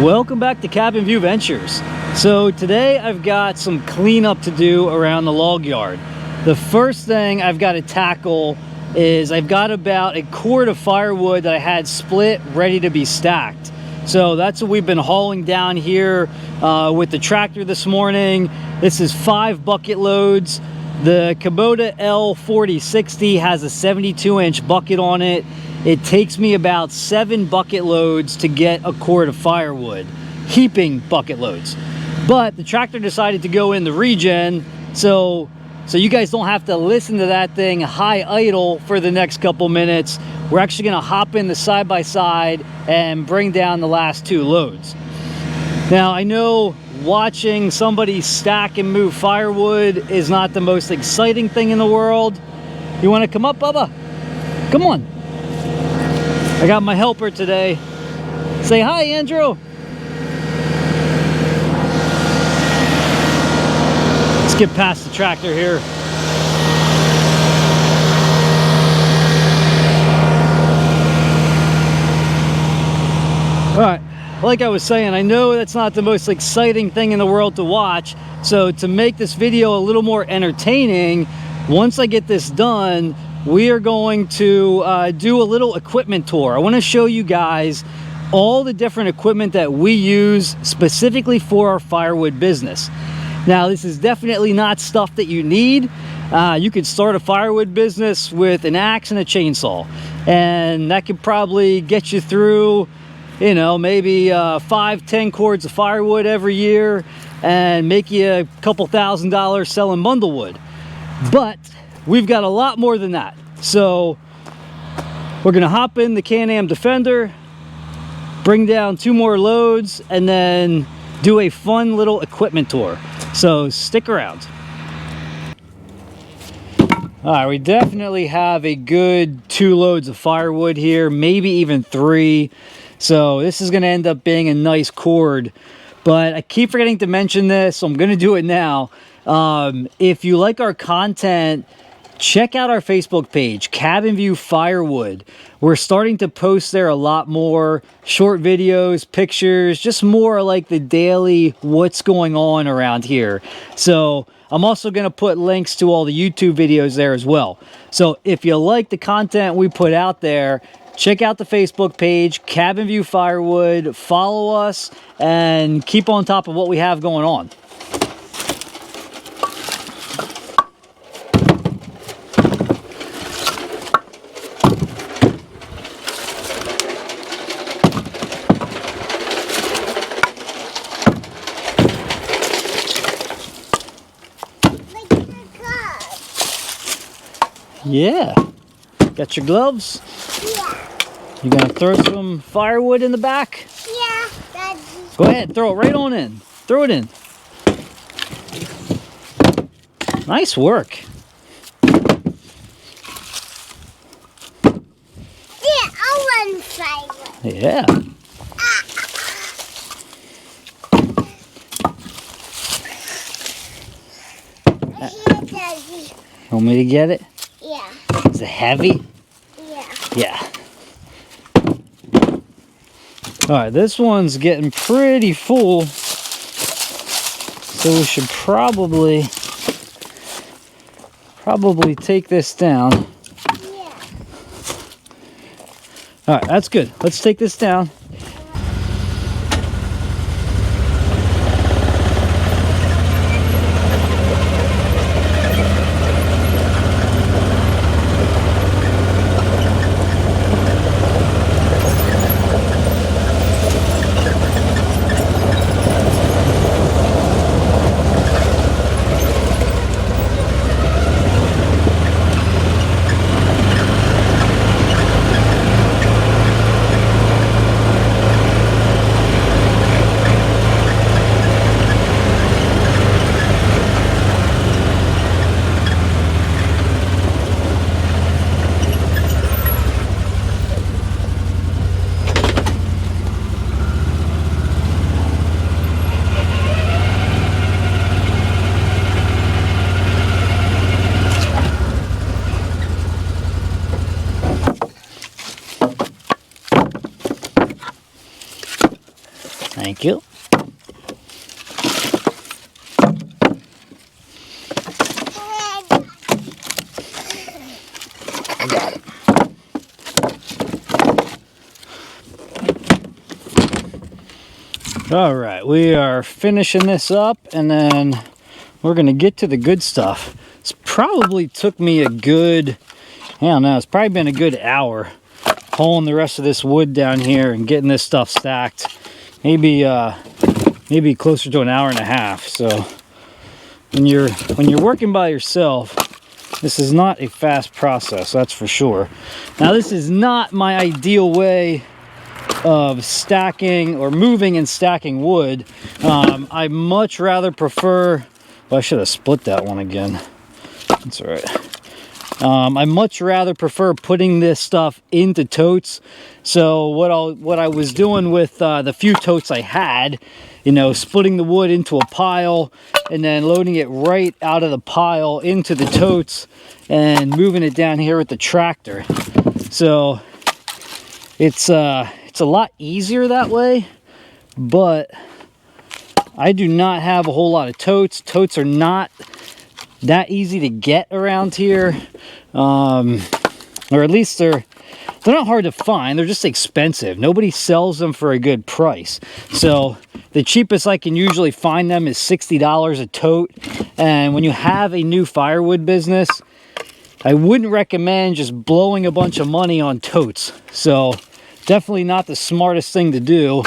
Welcome back to Cabin View Ventures. So today I've got some cleanup to do around the log yard. The first thing I've got to tackle is I've got about a cord of firewood that I had split ready to be stacked. So that's what we've been hauling down here with the tractor this morning. This is 5 bucket loads. The Kubota L4060 has a 72-inch bucket on it. It takes me about 7 bucket loads to get a cord of firewood, heaping bucket loads. But the tractor decided to go in the regen, so you guys don't have to listen to that thing high idle for the next couple minutes. We're actually gonna hop in the side-by-side and bring down the last 2 loads. Now, I know watching somebody stack and move firewood is not the most exciting thing in the world. You wanna come up, Bubba? Come on. I got my helper today. Say hi, Andrew. Let's get past the tractor here. All right, like I was saying, I know that's not the most exciting thing in the world to watch. So to make this video a little more entertaining, once I get this done, we are going to do a little equipment tour. I want to show you guys all the different equipment that we use specifically for our firewood business. Now, this is definitely not stuff that you need. You could start a firewood business with an axe and a chainsaw, and that could probably get you through, you know, maybe 5-10 cords of firewood every year and make you a couple $1,000s selling bundlewood. But we've got a lot more than that. So we're gonna hop in the Can-Am Defender, bring down 2 more loads, and then do a fun little equipment tour. So stick around. All right, we definitely have a good 2 loads of firewood here, maybe even 3. So this is gonna end up being a nice cord. But I keep forgetting to mention this, so I'm gonna do it now. If you like our content, check out our Facebook page, Cabin View Firewood. We're starting to post there a lot more short videos, pictures, just more like the daily what's going on around here. So I'm also going to put links to all the YouTube videos there as well. So if you like the content we put out there, check out the Facebook page, Cabin View Firewood, follow us, and keep on top of what we have going on. Yeah. Got your gloves? Yeah. You gonna throw some firewood in the back? Yeah, Daddy. Go ahead, throw it right on in. Throw it in. Nice work. Yeah, I'll run firewood. Yeah. Here, Daddy. Want me to get it? Yeah. Is it heavy? Yeah. Yeah. All right, this one's getting pretty full, so we should probably take this down. Yeah. All right, that's good. Let's take this down. Thank you. I got it. All right, we are finishing this up, and then we're gonna get to the good stuff. This probably took me a good, I don't know, it's probably been a good hour hauling the rest of this wood down here and getting this stuff stacked. Maybe maybe closer to an hour and a half. So when you're working by yourself, this is not a fast process, that's for sure. Now, this is not my ideal way of stacking or moving and stacking wood. I much rather prefer, well, I should have split that one again. That's all right. I much rather prefer putting this stuff into totes. So what I was doing with the few totes I had, you know, splitting the wood into a pile and then loading it right out of the pile into the totes and moving it down here with the tractor. So it's a lot easier that way, but I do not have a whole lot of totes. Totes are not that easy to get around here, or at least they're not hard to find. They're just expensive. Nobody sells them for a good price. So the cheapest I can usually find them is $60 a tote. And when you have a new firewood business, I wouldn't recommend just blowing a bunch of money on totes. So definitely not the smartest thing to do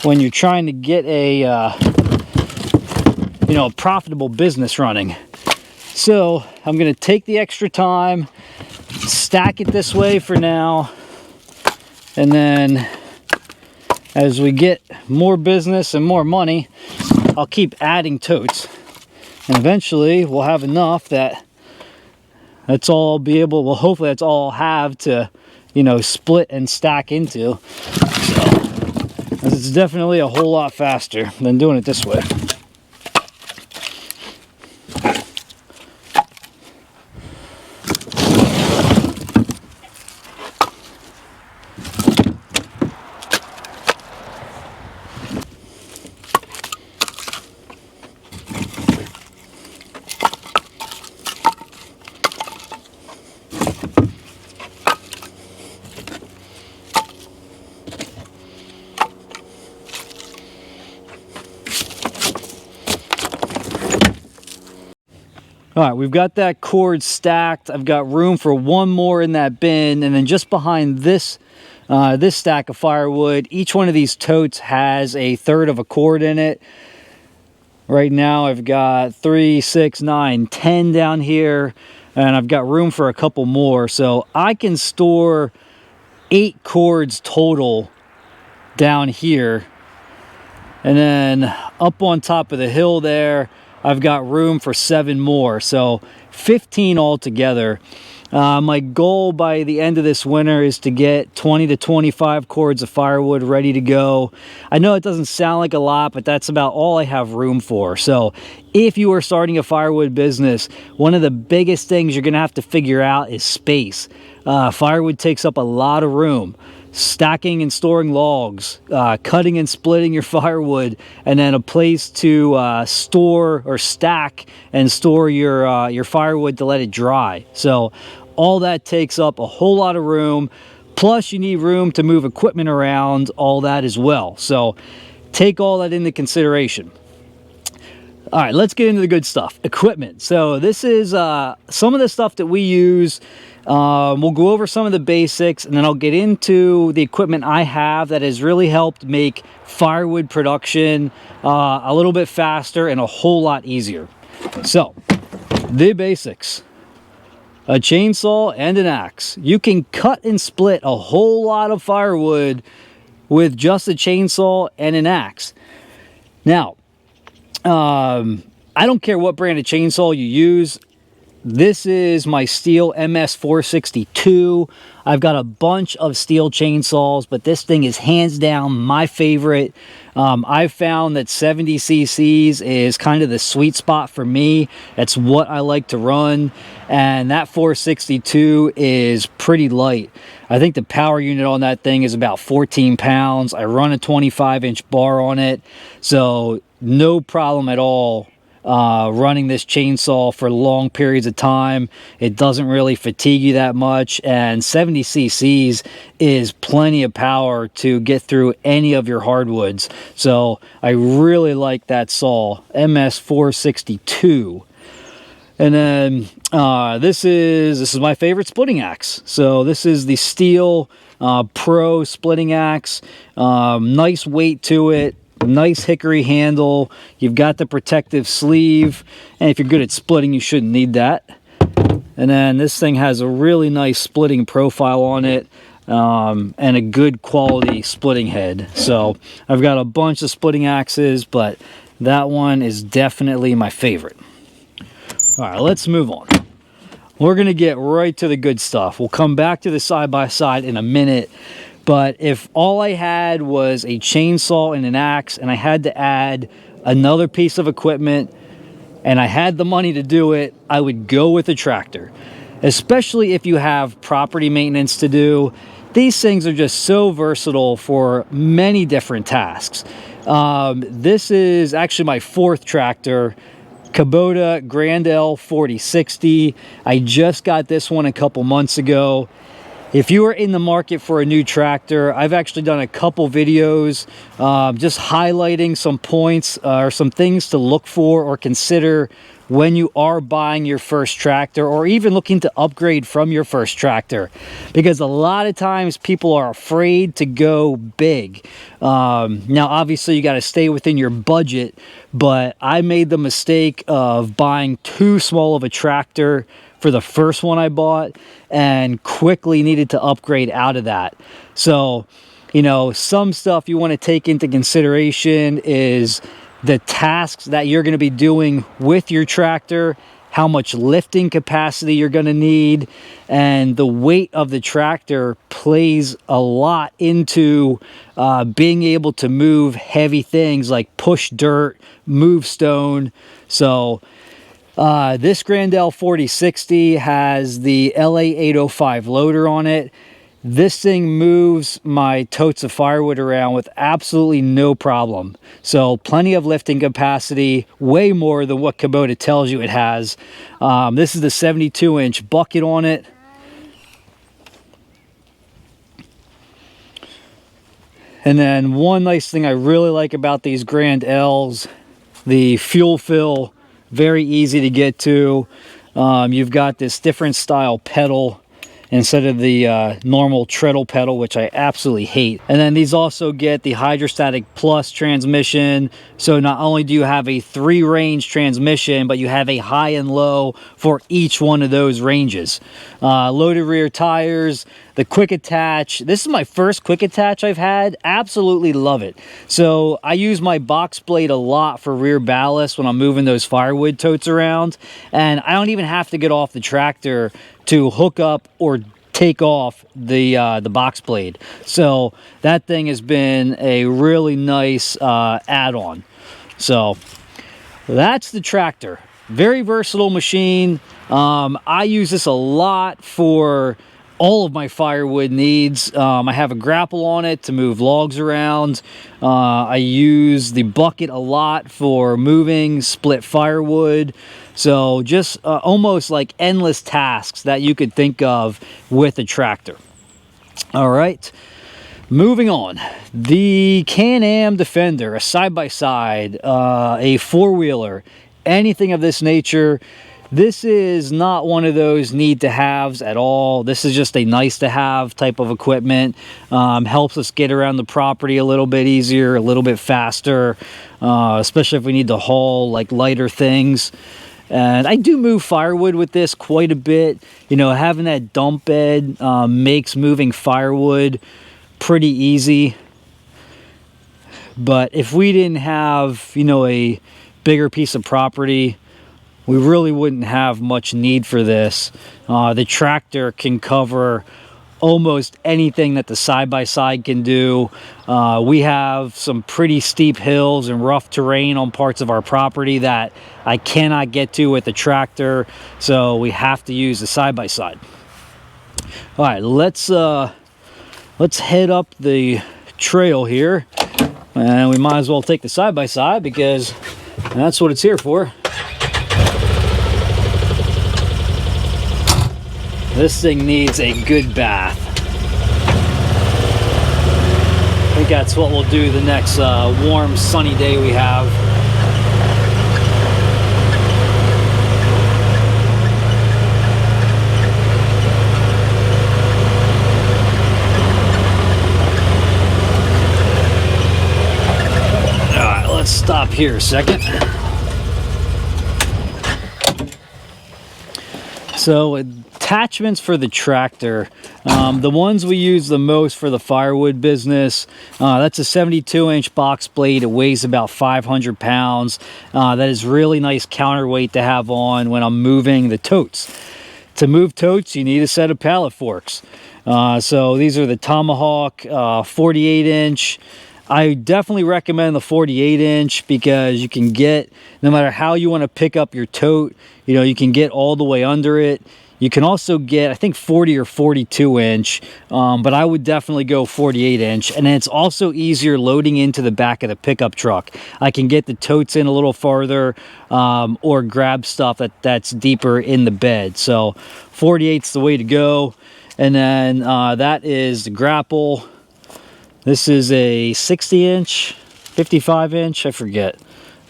when you're trying to get a you know, a profitable business running. So I'm going to take the extra time, stack it this way for now, and then as we get more business and more money, I'll keep adding totes, and eventually we'll have enough that that's all I'll be able, well, hopefully that's all I'll have to, you know, split and stack into. So it's definitely a whole lot faster than doing it this way. All right, we've got that cord stacked. I've got room for one more in that bin, and then just behind this this stack of firewood, each one of these totes has a third of a cord in it. Right now I've got 3, 6, 9, 10 down here, and I've got room for a couple more. So I can store 8 cords total down here. And then up on top of the hill there, I've got room for 7 more, so 15 altogether. My goal by the end of this winter is to get 20 to 25 cords of firewood ready to go. I know it doesn't sound like a lot, but that's about all I have room for. So if you are starting a firewood business, one of the biggest things you're gonna have to figure out is space. Firewood takes up a lot of room. Stacking and storing logs, cutting and splitting your firewood, and then a place to store or stack and store your firewood to let it dry. So all that takes up a whole lot of room. Plus you need room to move equipment around, all that as well. So take all that into consideration. All right, let's get into the good stuff. Equipment. So this is some of the stuff that we use. We'll go over some of the basics, and then I'll get into the equipment I have that has really helped make firewood production a little bit faster and a whole lot easier. So, the basics. A chainsaw and an axe. You can cut and split a whole lot of firewood with just a chainsaw and an axe. Now, I don't care what brand of chainsaw you use. this is my Steel MS462. I've got a bunch of Steel chainsaws, but this thing is hands down my favorite. I've found that 70 cc's is kind of the sweet spot for me. That's what I like to run, and that 462 is pretty light. I think the power unit on that thing is about 14 pounds. I run a 25-inch bar on it, so no problem at all running this chainsaw for long periods of time. It doesn't really fatigue you that much, and 70 cc's is plenty of power to get through any of your hardwoods. So I really like that saw, MS462. And then this is my favorite splitting axe. So this is the Steel Pro splitting axe. Nice weight to it. Nice hickory handle. You've got the protective sleeve, and if you're good at splitting, you shouldn't need that. And then this thing has a really nice splitting profile on it, and a good quality splitting head. So I've got a bunch of splitting axes, but that one is definitely my favorite. All right, let's move on. We're gonna get right to the good stuff. We'll come back to the side-by-side in a minute. But if all I had was a chainsaw and an axe, and I had to add another piece of equipment, and I had the money to do it, I would go with a tractor. Especially if you have property maintenance to do. These things are just so versatile for many different tasks. This is actually my fourth tractor, Kubota Grand L 4060. I just got this one a couple months ago. If you are in the market for a new tractor, I've actually done a couple videos just highlighting some points or some things to look for or consider when you are buying your first tractor, or even looking to upgrade from your first tractor, because a lot of times people are afraid to go big. Now obviously you got to stay within your budget, but I made the mistake of buying too small of a tractor for the first one I bought, and quickly needed to upgrade out of that. So, you know, some stuff you want to take into consideration is the tasks that you're going to be doing with your tractor, how much lifting capacity you're going to need, and the weight of the tractor plays a lot into being able to move heavy things like push dirt, move stone. So this Grand L 4060 has the LA 805 loader on it. This thing moves my totes of firewood around with absolutely no problem. So plenty of lifting capacity, way more than what Kubota tells you it has. This is the 72-inch bucket on it. And then one nice thing I really like about these Grand Ls, the fuel fill, very easy to get to. You've got this different style pedal instead of the normal treadle pedal, which I absolutely hate. And then these also get the Hydrostatic Plus transmission. So not only do you have a 3-range transmission, but you have a high and low for each one of those ranges. Loaded rear tires, the quick attach. This is my first quick attach I've had. Absolutely love it. So I use my box blade a lot for rear ballast when I'm moving those firewood totes around. And I don't even have to get off the tractor to hook up or take off the box blade. So that thing has been a really nice add-on. So that's the tractor. Very versatile machine. I use this a lot for all of my firewood needs. I have a grapple on it to move logs around. I use the bucket a lot for moving split firewood. So just almost like endless tasks that you could think of with a tractor. All right, moving on. The Can-Am Defender, a side-by-side, a four-wheeler, anything of this nature. This is not one of those need-to-haves at all. This is just a nice-to-have type of equipment. Helps us get around the property a little bit easier, a little bit faster, especially if we need to haul like lighter things. And I do move firewood with this quite a bit. You know, having that dump bed makes moving firewood pretty easy. But if we didn't have, you know, a bigger piece of property, we really wouldn't have much need for this. The tractor can cover almost anything that the side-by-side can do. We have some pretty steep hills and rough terrain on parts of our property that I cannot get to with the tractor, so we have to use the side-by-side. All right, let's head up the trail here, and we might as well take the side-by-side because that's what it's here for. This thing needs a good bath. I think that's what we'll do the next warm, sunny day we have. All right, let's stop here a second. So attachments for the tractor, the ones we use the most for the firewood business, that's a 72-inch box blade. It weighs about 500 pounds. That is really nice counterweight to have on when I'm moving the totes. To move totes, you need a set of pallet forks. So these are the Tomahawk 48-inch. I definitely recommend the 48-inch because you can get, no matter how you want to pick up your tote, you know, you can get all the way under it. You can also get, I think, 40 or 42-inch, but I would definitely go 48-inch. And then it's also easier loading into the back of the pickup truck. I can get the totes in a little farther or grab stuff that's deeper in the bed. So 48's the way to go. And then that is the grapple. This is a 60-inch, 55-inch, I forget.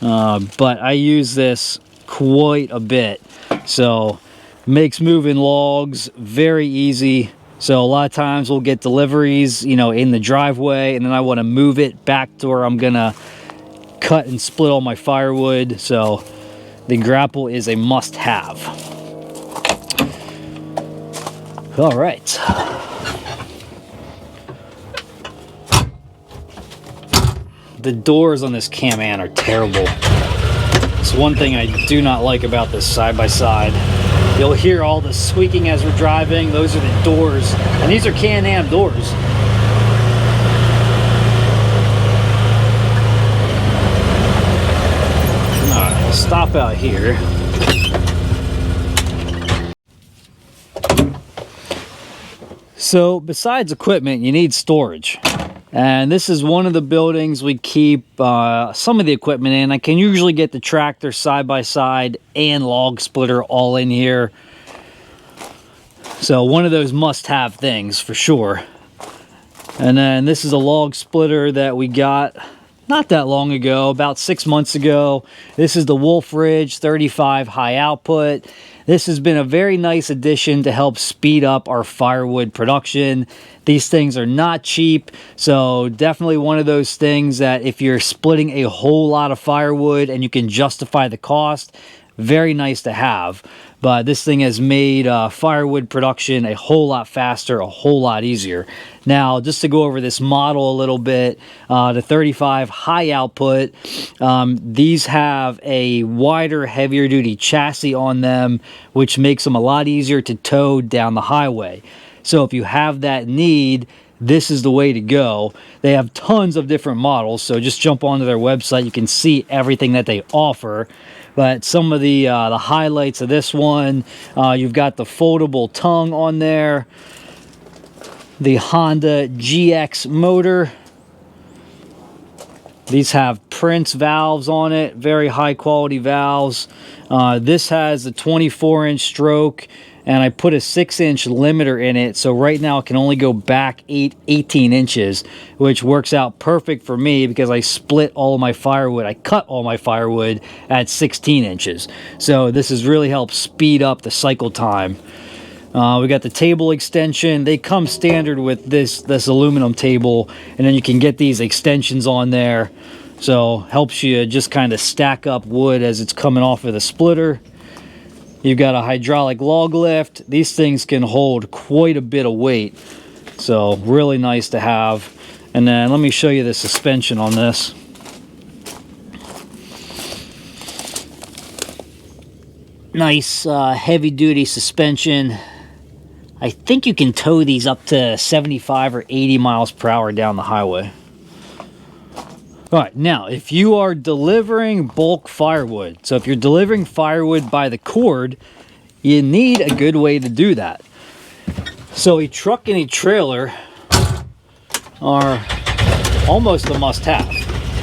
But I use this quite a bit. So makes moving logs very easy. So a lot of times we'll get deliveries, you know, in the driveway, and then I want to move it back to where I'm gonna cut and split all my firewood. So the grapple is a must-have. All right. The doors on this Can-Am are terrible. It's one thing I do not like about this side-by-side. You'll hear all the squeaking as we're driving. Those are the doors, and these are Can-Am doors. All right, stop out here. So besides equipment, you need storage. And this is one of the buildings we keep some of the equipment in. I can usually get the tractor, side-by-side, and log splitter all in here. So one of those must-have things for sure. And then this is a log splitter that we got not that long ago, about 6 months ago. This is the Wolf Ridge 35 high output. This has been a very nice addition to help speed up our firewood production. These things are not cheap, so definitely one of those things that if you're splitting a whole lot of firewood and you can justify the cost, very nice to have. But this thing has made firewood production a whole lot faster, a whole lot easier. Now, just to go over this model a little bit, the 35 high output, these have a wider, heavier duty chassis on them, which makes them a lot easier to tow down the highway. So if you have that need, this is the way to go. They have tons of different models, so just jump onto their website. You can see everything that they offer. But some of the highlights of this one, you've got the foldable tongue on there, the Honda GX motor. These have Prince valves on it, very high quality valves. This has a 24-inch stroke, and I put a 6-inch limiter in it, so right now it can only go back 18 inches, which works out perfect for me because I split all of my firewood. I cut all my firewood at 16 inches. So this has really helped speed up the cycle time. We got the table extension. They come standard with this aluminum table, and then you can get these extensions on there. So helps you just kind of stack up wood as it's coming off of the splitter. You've got a hydraulic log lift. These things can hold quite a bit of weight, so really nice to have. And then let me show you the suspension on this. Nice heavy duty suspension. I think you can tow these up to 75 or 80 miles per hour down the highway. All right, now if you are delivering bulk firewood, so if you're delivering firewood by the cord, you need a good way to do that. So a truck and a trailer are almost a must-have.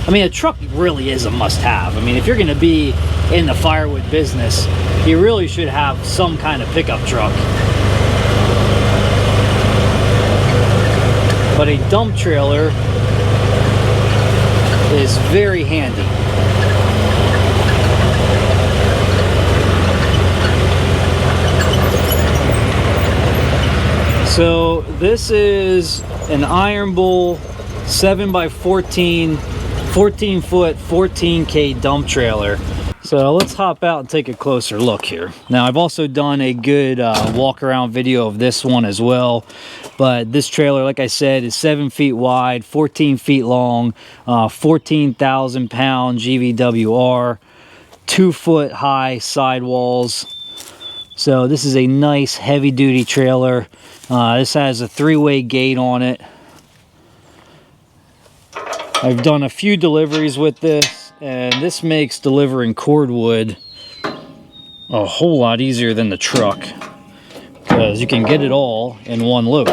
I mean, a truck really is a must-have. I mean, if you're going to be in the firewood business, you really should have some kind of pickup truck. But a dump trailer is very handy. So this is an Iron Bull 7x14, 14 foot, 14K dump trailer. So let's hop out and take a closer look here. Now I've also done a good walk around video of this one as well. But this trailer, like I said, is 7 feet wide, 14 feet long, 14,000 pound GVWR, 2 foot high sidewalls. So this is a nice heavy duty trailer. This has a 3-way gate on it. I've done a few deliveries with this, and this makes delivering cordwood a whole lot easier than the truck, because you can get it all in one load.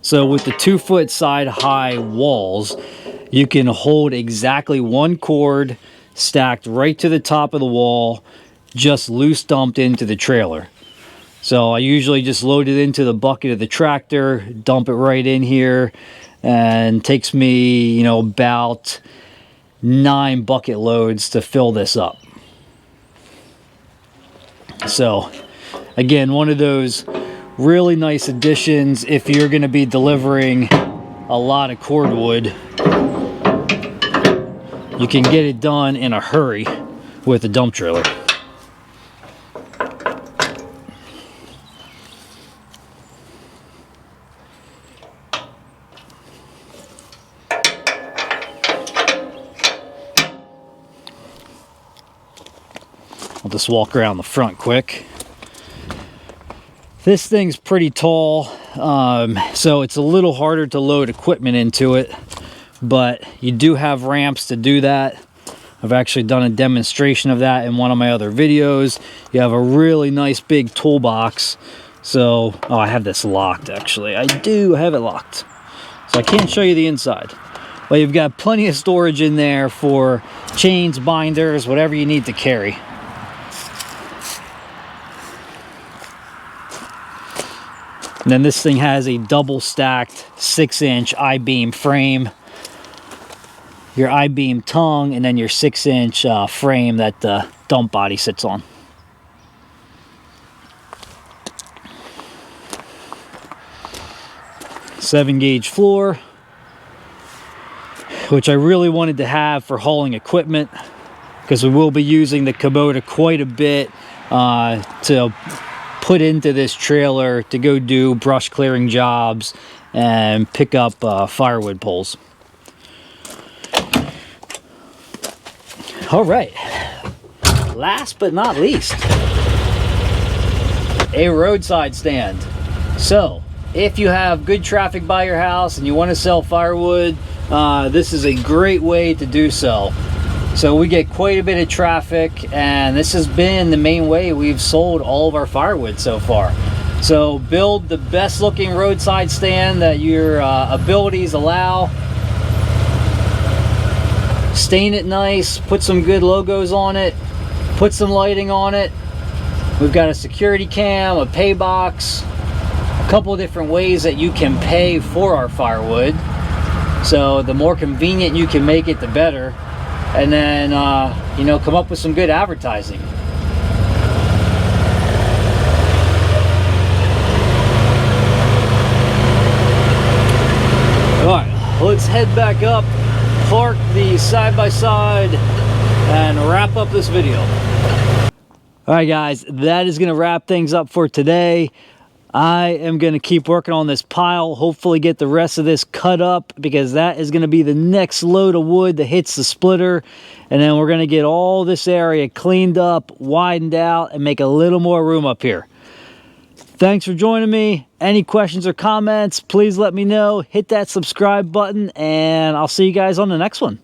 So with the 2 foot side high walls, you can hold exactly one cord stacked right to the top of the wall, just loose dumped into the trailer. So I usually just load it into the bucket of the tractor, dump it right in here, and it takes me, you know, about 9 bucket loads to fill this up. So again, one of those really nice additions if you're going to be delivering a lot of cordwood. You can get it done in a hurry with a dump trailer. I'll just walk around the front quick. This thing's pretty tall, so it's a little harder to load equipment into it, but you do have ramps to do that. I've actually done a demonstration of that in one of my other videos. You have a really nice big toolbox. So, oh, I have this locked actually. I do have it locked. So I can't show you the inside. But you've got plenty of storage in there for chains, binders, whatever you need to carry. And then this thing has a double stacked 6-inch I-beam frame. Your I-beam tongue, and then your 6-inch frame that the dump body sits on. '7-gauge floor, which I really wanted to have for hauling equipment, because we will be using the Kubota quite a bit to put into this trailer to go do brush clearing jobs and pick up firewood poles. All right, last but not least, a roadside stand. So if you have good traffic by your house and you want to sell firewood, this is a great way to do so. So we get quite a bit of traffic, and this has been the main way we've sold all of our firewood so far. So build the best looking roadside stand that your abilities allow. Stain it nice, put some good logos on it, put some lighting on it. We've got a security cam, a pay box, a couple of different ways that you can pay for our firewood. So the more convenient you can make it, the better. And then, you know, come up with some good advertising. All right, let's head back up, park the side-by-side, and wrap up this video. All right, guys, that is going to wrap things up for today. I am going to keep working on this pile, hopefully get the rest of this cut up, because that is going to be the next load of wood that hits the splitter. And then we're going to get all this area cleaned up, widened out, and make a little more room up here. Thanks for joining me. Any questions or comments, please let me know. Hit that subscribe button, and I'll see you guys on the next one.